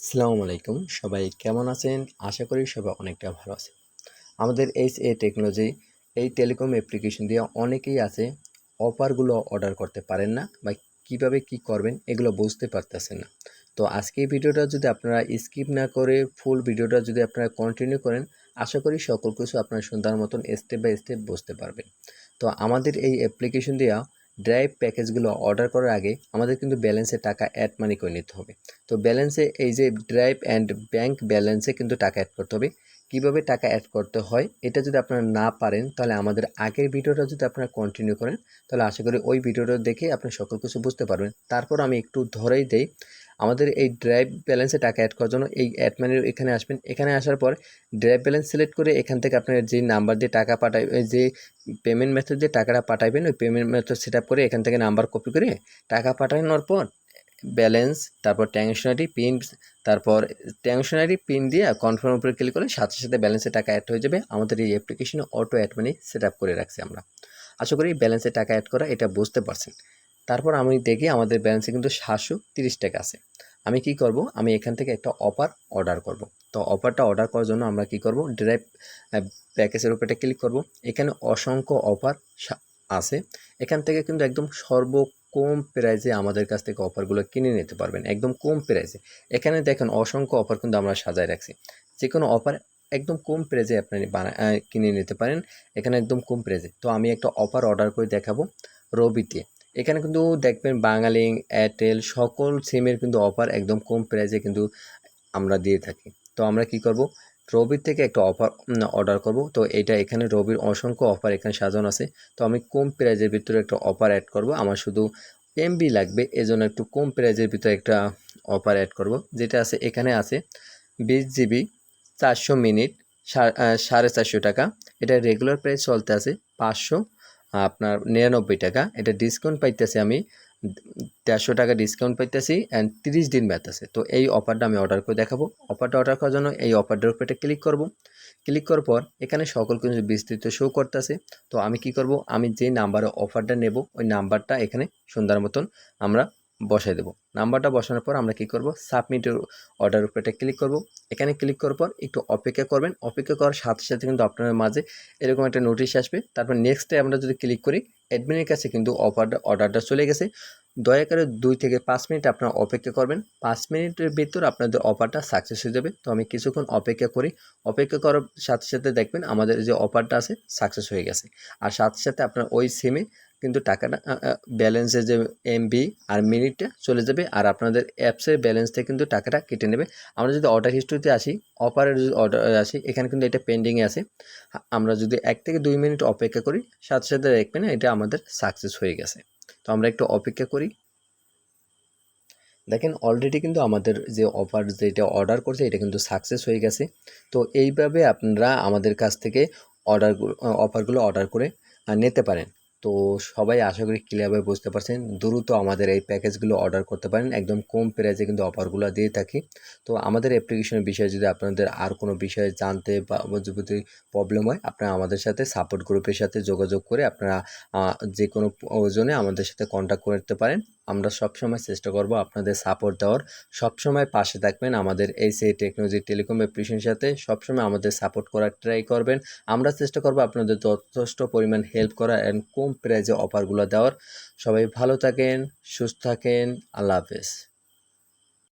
আসসালামু আলাইকুম, সবাই কেমন আছেন? আশা করি সবাই অনেকটা ভালো আছেন। আমাদের এইচএ টেকনোলজি এই টেলিকম অ্যাপ্লিকেশন দিয়ে অনেকেই আছে অফারগুলো অর্ডার করতে পারেন না বা কিভাবে কি করবেন এগুলো বুঝতে পারতেছেন না। তো আজকে এই ভিডিওটা যদি আপনারা স্কিপ না করে ফুল ভিডিওটা যদি আপনারা কন্টিনিউ করেন, আশা করি সকল কিছু আপনারা সুন্দর মতন স্টেপ বাই স্টেপ বুঝতে পারবেন। তো আমাদের এই অ্যাপ্লিকেশন দিয়া ড্রাইভ প্যাকেজগুলো অর্ডার করার আগে আমাদের কিন্তু ব্যালেন্সে টাকা অ্যাড মানি করে নিতে হবে। তো ব্যালেন্সে এই যে ড্রাইভ অ্যান্ড ব্যাংক ব্যালেন্সে কিন্তু টাকা অ্যাড করতে হবে। কিভাবে টাকা অ্যাড করতে হয় এটা যদি আপনারা না পারেন, তাহলে আমাদের আগের ভিডিওটা যদি আপনারা কন্টিনিউ করেন, তাহলে আশা করি ওই ভিডিওটা দেখে আপনি সকল কিছু বুঝতে পারবেন। তারপর আমি একটু ধরেই দেই, আমাদের এই ড্রাইভ ব্যালেন্সে টাকা অ্যাড করার জন্য এই অ্যাড মানির এখানে আসবেন। এখানে আসার পর ড্রাইভ ব্যালেন্স সিলেক্ট করে এখান থেকে আপনার যে নাম্বার দিয়ে টাকা পাঠাই, যে পেমেন্ট মেথড দিয়ে টাকাটা পাঠাইবেন, ওই পেমেন্ট মেথড সেট আপ করে এখান থেকে নাম্বার কপি করে টাকা পাঠানোর পর ব্যালেন্স, তারপর ট্রানজাকশনারি পিন, তারপর ট্রানজাকশনারি পিন দিয়ে কনফার্ম উপরে ক্লিক করলে সাথে সাথে ব্যালেন্সে টাকা অ্যাড হয়ে যাবে। আমাদের এই অ্যাপ্লিকেশনে auto add money set up করে রাখছি আমরা। আশা করি ব্যালেন্সে টাকা অ্যাড করা এটা বুঝতে পারছেন। তারপর আমি দেখি আমাদের ব্যালেন্সে কিন্তু 730 টাকা আছে। আমি কি করব, আমি এখান থেকে একটা অফার অর্ডার করব। তো অফারটা অর্ডার করার জন্য আমরা কি করব, ড্রাইভ প্যাকেজের উপরে ক্লিক করব। এখানে অসংখ্য অফার আছে। এখান থেকে কিন্তু একদম কম প্রাইসে আমাদের কাছ থেকে অফারগুলো কিনে নিতে পারবেন, একদম কম প্রাইসে। এখানে দেখেন অসংখ্য অফার কিন্তু আমরা সাজায় রাখছি। যে কোনো অফার একদম কম প্রাইসে আপনি কিনে নিতে পারেন, এখানে একদম কম প্রাইসে। তো আমি একটা অফার অর্ডার করে দেখাবো রবিতে। এখানে কিন্তু দেখবেন বাঙালি, এয়ারটেল সকল সিমের কিন্তু অফার একদম কম প্রাইসে কিন্তু আমরা দিয়ে থাকি। তো আমরা কি করব, রবির থেকে একটা অফার অর্ডার করব। তো এটা এখানে রবির অসংখ্য অফার এখানে সাজানো আছে। তো আমি কম প্রাইজের ভিতরে একটা অফার অ্যাড করব। আমার শুধু এমবি লাগবে, এজন্য একটু কম প্রাইজের ভিতরে একটা অফার অ্যাড করব। যেটা আছে এখানে আছে 20 জিবি 400 মিনিট 450 টাকা। এটা রেগুলার প্রাইস চলতে আছে 599 টাকা। এটা ডিসকাউন্ট পাইতেছি আমি 150 টাকা ডিসকাউন্ট পাইতেছি অ্যান্ড 30 দিন মেয়াদ আছে। তো এই অফারটা আমি অর্ডার করে দেখাবো। অফারটা অর্ডার করার জন্য এই অফারটার উপরে ক্লিক করব। ক্লিক করার পর এখানে সকল কিছু বিস্তৃত শো করতেছে। তো আমি কি করব, আমি যে নাম্বারে অফারটা নেব ওই নাম্বারটা এখানে সুন্দর মতন আমরা বসাই দেব। নাম্বারটা বসানোর পর আমরা কি করব, সাবমিটের অর্ডার উপরে ক্লিক করব। এখানে ক্লিক করার পর একটু অপেক্ষা করবেন। অপেক্ষা করার সাথে সাথে কিন্তু আপনার মাঝে এরকম একটা নোটিশ আসবে। তারপর নেক্সটে আমরা যদি ক্লিক করি, অ্যাডমিনের কাছে কিন্তু অর্ডারটা চলে গেছে। দয়া করে 2 থেকে 5 মিনিট আপনারা অপেক্ষা করবেন। 5 মিনিটের ভিতর আপনাদের অফারটা সাকসেস হয়ে যাবে। তো আমি কিছুক্ষণ অপেক্ষা করি। অপেক্ষা করার সাথে সাথে দেখবেন আমাদের যে অফারটা আছে সাকসেস হয়ে গেছে। আর সাথে সাথে আপনার ওই সিমে কিন্তু টাকাটা ব্যালেন্সের যে এমবি আর মিনিটটা চলে যাবে, আর আপনাদের অ্যাপসের ব্যালেন্স থেকে কিন্তু টাকাটা কেটে নেবে। আমরা যদি অর্ডার হিস্ট্রিতে আসি, অফারের যদি অর্ডার আসি, এখানে কিন্তু এটা পেন্ডিংয়ে আছে। আমরা যদি 1 থেকে 2 মিনিট অপেক্ষা করি, সাথে সাথে দেখবেন এটা আমাদের সাকসেস হয়ে গেছে। তো আমরা একটু অপেক্ষা করি। দেখেন অলরেডি কিন্তু আমাদের যে অফার যেটা অর্ডার করছে এটা কিন্তু সাকসেস হয়ে গেছে। তো এইভাবে আপনারা আমাদের কাছ থেকে অফারগুলো অর্ডার করে নিতে পারেন। তো সবাই আশা করি ক্লিয়ারভাবে বুঝতে পারছেন। দ্রুত আমাদের এই প্যাকেজগুলো অর্ডার করতে পারেন, একদম কম প্রাইসে কিন্তু অফারগুলো দিয়ে থাকি। তো আমাদের অ্যাপ্লিকেশনের বিষয়ে যদি আপনাদের আর কোনো বিষয়ে জানতে বা যদি প্রবলেম হয়, আপনারা আমাদের সাথে সাপোর্ট গ্রুপের সাথে যোগাযোগ করে আপনারা যে কোনো প্রয়োজনে আমাদের সাথে কন্ট্যাক্ট করতে পারেন। আমরা সবসময় চেষ্টা করব আপনাদের সাপোর্ট দেওয়ার। সবসময় পাশে থাকবেন, আমাদের এইচএ টেকনোলজি টেলিকম অ্যাপ্লিকেশনের সাথে সবসময় আমাদের সাপোর্ট করার ট্রাই করবেন। আমরা চেষ্টা করব আপনাদের যথেষ্ট পরিমাণ হেল্প করা অ্যান্ড কম প্রাইজে অফারগুলো দেওয়ার। সবাই ভালো থাকেন, সুস্থ থাকেন। আল্লাহ হাফেজ।